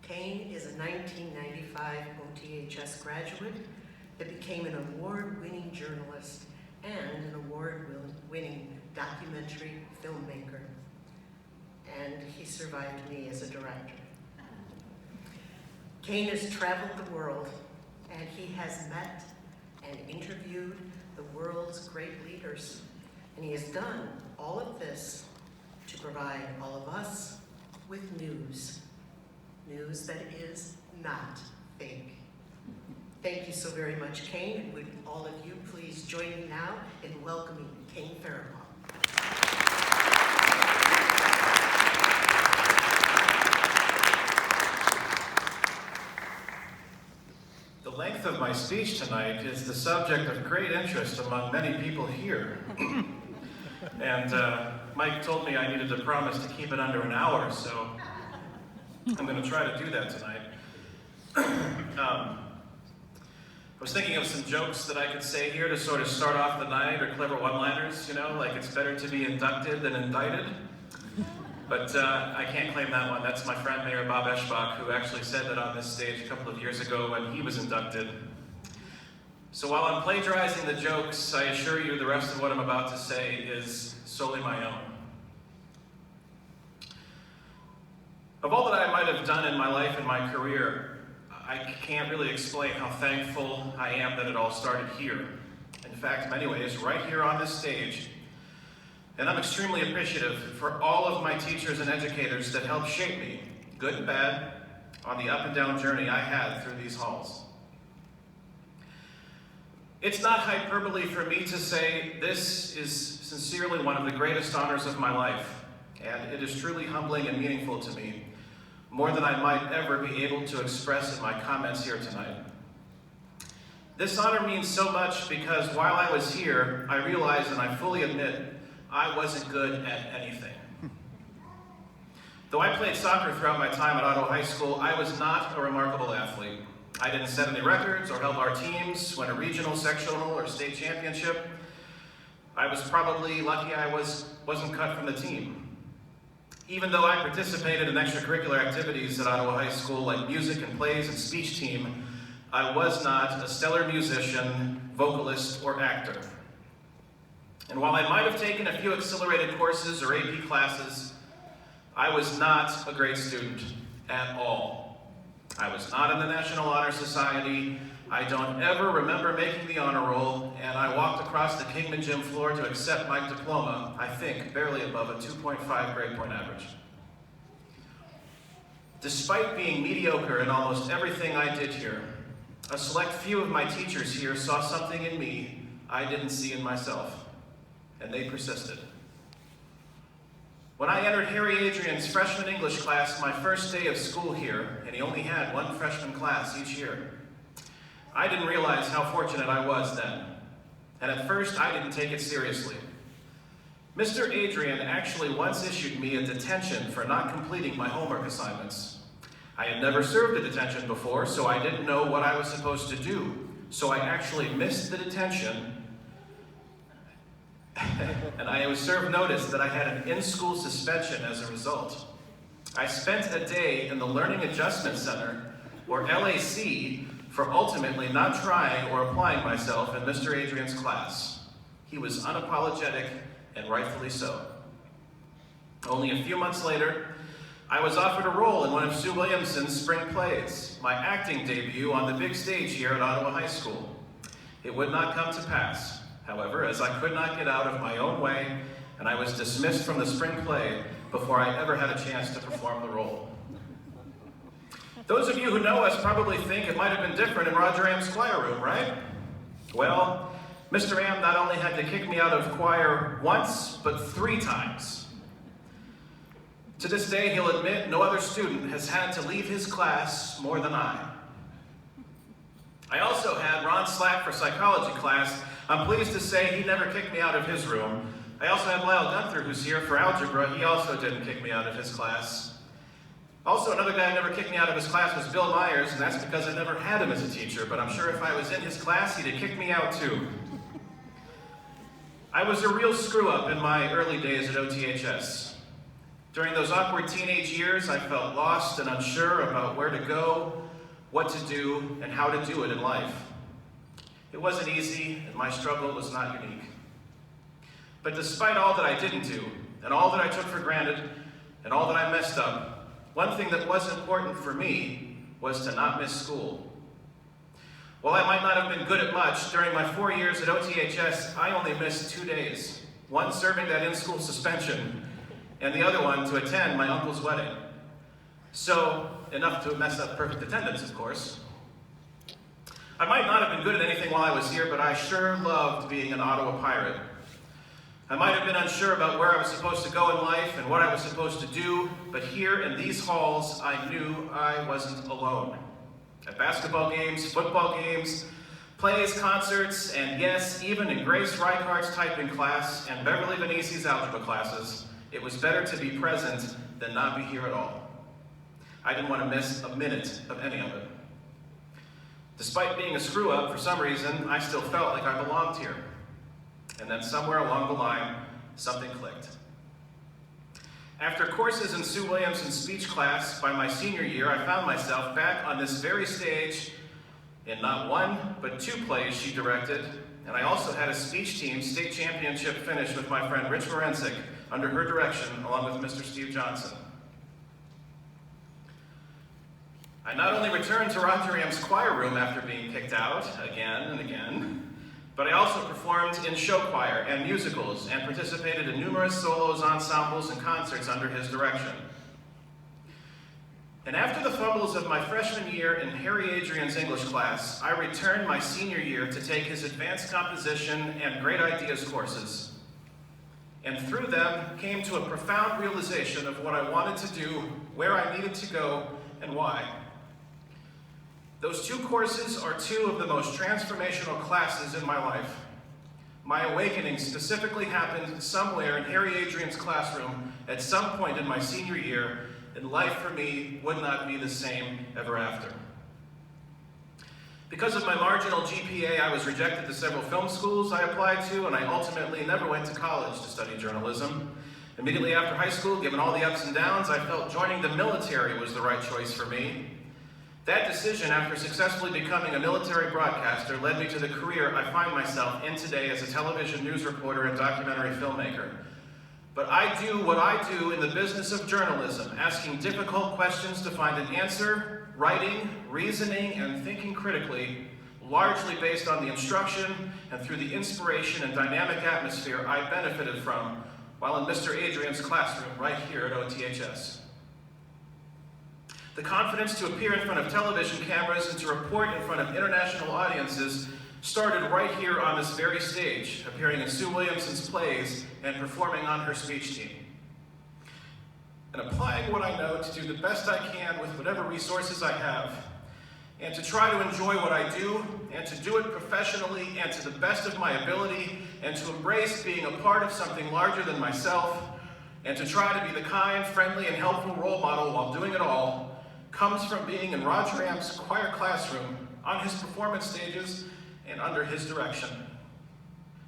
Kane is a 1995 OTHS graduate that became an award-winning journalist and an award-winning documentary filmmaker. And he survived me as a director. Kane has traveled the world, and he has met and interviewed the world's great leaders. And he has done all of this to provide all of us with news. News that is not fake. Thank you so very much, Kane, and would all of you please join me now in welcoming Kane Farabaugh. The length of my speech tonight is the subject of great interest among many people here. And Mike told me I needed to promise to keep it under an hour, so I'm going to try to do that tonight. I was thinking of some jokes that I could say here to sort of start off the night, or clever one-liners, you know, like it's better to be inducted than indicted. But I can't claim that one. That's my friend Mayor Bob Eschbach, who actually said that on this stage a couple of years ago when he was inducted. So while I'm plagiarizing the jokes, I assure you the rest of what I'm about to say is solely my own. Of all that I might have done in my life and my career, I can't really explain how thankful I am that it all started here. In fact, in many ways, right here on this stage. And I'm extremely appreciative for all of my teachers and educators that helped shape me, good and bad, on the up and down journey I had through these halls. It's not hyperbole for me to say this is sincerely one of the greatest honors of my life, and it is truly humbling and meaningful to me, more than I might ever be able to express in my comments here tonight. This honor means so much because while I was here, I realized and I fully admit I wasn't good at anything. Though I played soccer throughout my time at Ottawa High School, I was not a remarkable athlete. I didn't set any records or help our teams win a regional, sectional, or state championship. I was probably lucky I wasn't cut from the team. Even though I participated in extracurricular activities at Ottawa High School like music and plays and speech team, I was not a stellar musician, vocalist, or actor. And while I might have taken a few accelerated courses or AP classes, I was not a great student at all. I was not in the National Honor Society. I don't ever remember making the honor roll, and I walked across the Kingman gym floor to accept my diploma, I think, barely above a 2.5 grade point average. Despite being mediocre in almost everything I did here, a select few of my teachers here saw something in me I didn't see in myself, and they persisted. When I entered Harry Adrian's freshman English class my first day of school here, and he only had one freshman class each year, I didn't realize how fortunate I was then. And at first, I didn't take it seriously. Mr. Adrian actually once issued me a detention for not completing my homework assignments. I had never served a detention before, so I didn't know what I was supposed to do. So I actually missed the detention, and I was served notice that I had an in-school suspension as a result. I spent a day in the Learning Adjustment Center, or LAC, for ultimately not trying or applying myself in Mr. Adrian's class. He was unapologetic, and rightfully so. Only a few months later, I was offered a role in one of Sue Williamson's spring plays, my acting debut on the big stage here at Ottawa High School. It would not come to pass, however, as I could not get out of my own way, and I was dismissed from the spring play before I ever had a chance to perform the role. Those of you who know us probably think it might have been different in Roger Am's choir room, right? Well, Mr. Am not only had to kick me out of choir once, but 3 times. To this day, he'll admit no other student has had to leave his class more than I. I also had Ron Slack for psychology class. I'm pleased to say he never kicked me out of his room. I also had Lyle Gunther, who's here for algebra. He also didn't kick me out of his class. Also, another guy who never kicked me out of his class was Bill Myers, and that's because I never had him as a teacher, but I'm sure if I was in his class, he'd have kicked me out too. I was a real screw-up in my early days at OTHS. During those awkward teenage years, I felt lost and unsure about where to go, what to do, and how to do it in life. It wasn't easy, and my struggle was not unique. But despite all that I didn't do, and all that I took for granted, and all that I messed up, one thing that was important for me was to not miss school. While I might not have been good at much, during my 4 years at OTHS, I only missed 2 days, one serving that in-school suspension, and the other one to attend my uncle's wedding. So, enough to mess up perfect attendance, of course. I might not have been good at anything while I was here, but I sure loved being an Ottawa pirate. I might have been unsure about where I was supposed to go in life and what I was supposed to do, but here in these halls, I knew I wasn't alone. At basketball games, football games, plays, concerts, and yes, even in Grace Reichardt's typing class and Beverly Venesi's algebra classes, it was better to be present than not be here at all. I didn't want to miss a minute of any of it. Despite being a screw-up, for some reason, I still felt like I belonged here. And then somewhere along the line, something clicked. After courses in Sue Williamson's speech class, by my senior year, I found myself back on this very stage in not one, but 2 plays she directed, and I also had a speech team state championship finish with my friend Rich Morensic under her direction, along with Mr. Steve Johnson. I not only returned to Rotherham's choir room after being kicked out again and again, but I also performed in show choir and musicals and participated in numerous solos, ensembles, and concerts under his direction. And after the fumbles of my freshman year in Harry Adrian's English class, I returned my senior year to take his advanced composition and great ideas courses. And through them came to a profound realization of what I wanted to do, where I needed to go, and why. Those 2 courses are 2 of the most transformational classes in my life. My awakening specifically happened somewhere in Harry Adrian's classroom at some point in my senior year, and life for me would not be the same ever after. Because of my marginal GPA, I was rejected to several film schools I applied to, and I ultimately never went to college to study journalism. Immediately after high school, given all the ups and downs, I felt joining the military was the right choice for me. That decision, after successfully becoming a military broadcaster, led me to the career I find myself in today as a television news reporter and documentary filmmaker. But I do what I do in the business of journalism, asking difficult questions to find an answer, writing, reasoning, and thinking critically, largely based on the instruction and through the inspiration and dynamic atmosphere I benefited from while in Mr. Adrian's classroom right here at OTHS. The confidence to appear in front of television cameras and to report in front of international audiences started right here on this very stage, appearing in Sue Williamson's plays and performing on her speech team. And applying what I know to do the best I can with whatever resources I have, and to try to enjoy what I do, and to do it professionally and to the best of my ability, and to embrace being a part of something larger than myself, and to try to be the kind, friendly, and helpful role model while doing it all, comes from being in Roger Am's choir classroom, on his performance stages, and under his direction.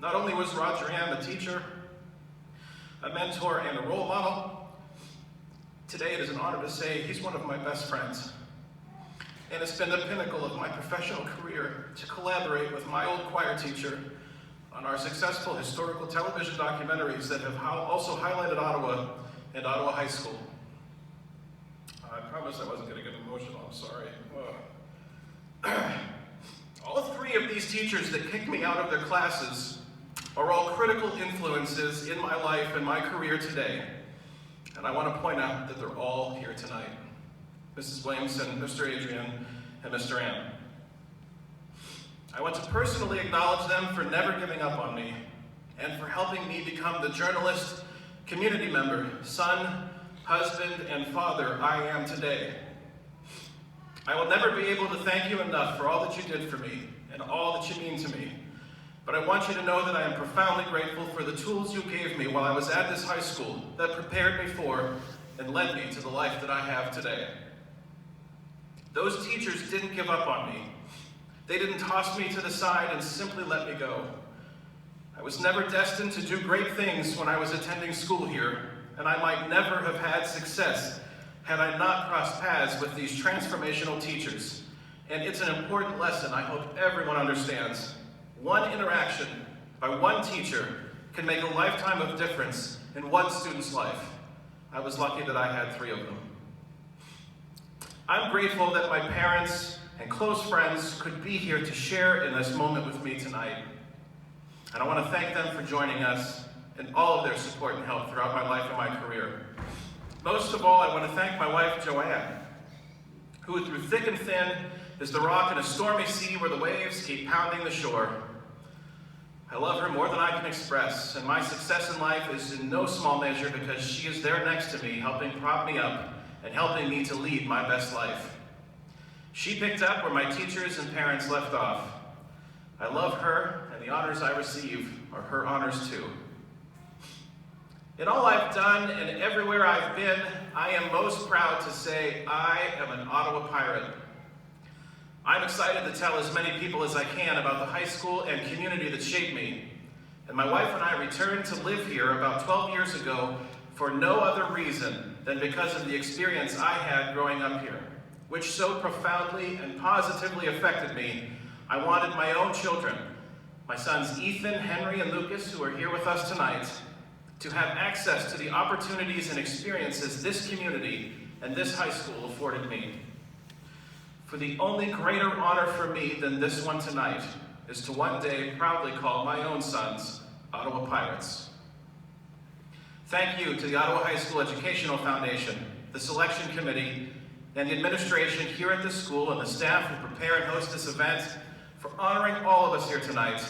Not only was Roger Am a teacher, a mentor, and a role model, today it is an honor to say he's one of my best friends. And it's been the pinnacle of my professional career to collaborate with my old choir teacher on our successful historical television documentaries that have also highlighted Ottawa and Ottawa High School. I promised I wasn't going to get emotional, I'm sorry. All 3 of these teachers that kicked me out of their classes are all critical influences in my life and my career today. And I want to point out that they're all here tonight. Mrs. Williamson, Mr. Adrian, and Mr. Am. I want to personally acknowledge them for never giving up on me and for helping me become the journalist, community member, son, husband, and father I am today. I will never be able to thank you enough for all that you did for me and all that you mean to me. But I want you to know that I am profoundly grateful for the tools you gave me while I was at this high school that prepared me for and led me to the life that I have today. Those teachers didn't give up on me. They didn't toss me to the side and simply let me go. I was never destined to do great things when I was attending school here, and I might never have had success had I not crossed paths with these transformational teachers. And it's an important lesson I hope everyone understands. One interaction by one teacher can make a lifetime of difference in one student's life. I was lucky that I had 3 of them. I'm grateful that my parents and close friends could be here to share in this moment with me tonight. And I want to thank them for joining us and all of their support and help throughout my life and my career. Most of all, I want to thank my wife, Joanne, who through thick and thin is the rock in a stormy sea where the waves keep pounding the shore. I love her more than I can express, and my success in life is in no small measure because she is there next to me, helping prop me up and helping me to lead my best life. She picked up where my teachers and parents left off. I love her, and the honors I receive are her honors too. In all I've done and everywhere I've been, I am most proud to say I am an Ottawa pirate. I'm excited to tell as many people as I can about the high school and community that shaped me. And my wife and I returned to live here about 12 years ago for no other reason than because of the experience I had growing up here, which so profoundly and positively affected me. I wanted my own children, my sons Ethan, Henry, and Lucas, who are here with us tonight, to have access to the opportunities and experiences this community and this high school afforded me. For the only greater honor for me than this one tonight is to one day proudly call my own sons Ottawa Pirates. Thank you to the Ottawa High School Educational Foundation, the selection committee, and the administration here at this school and the staff who prepare and host this event for honoring all of us here tonight.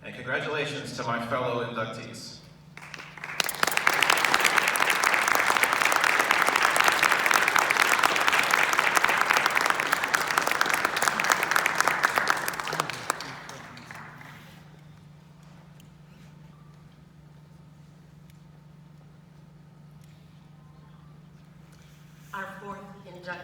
And congratulations to my fellow inductees. Our 4th inductee.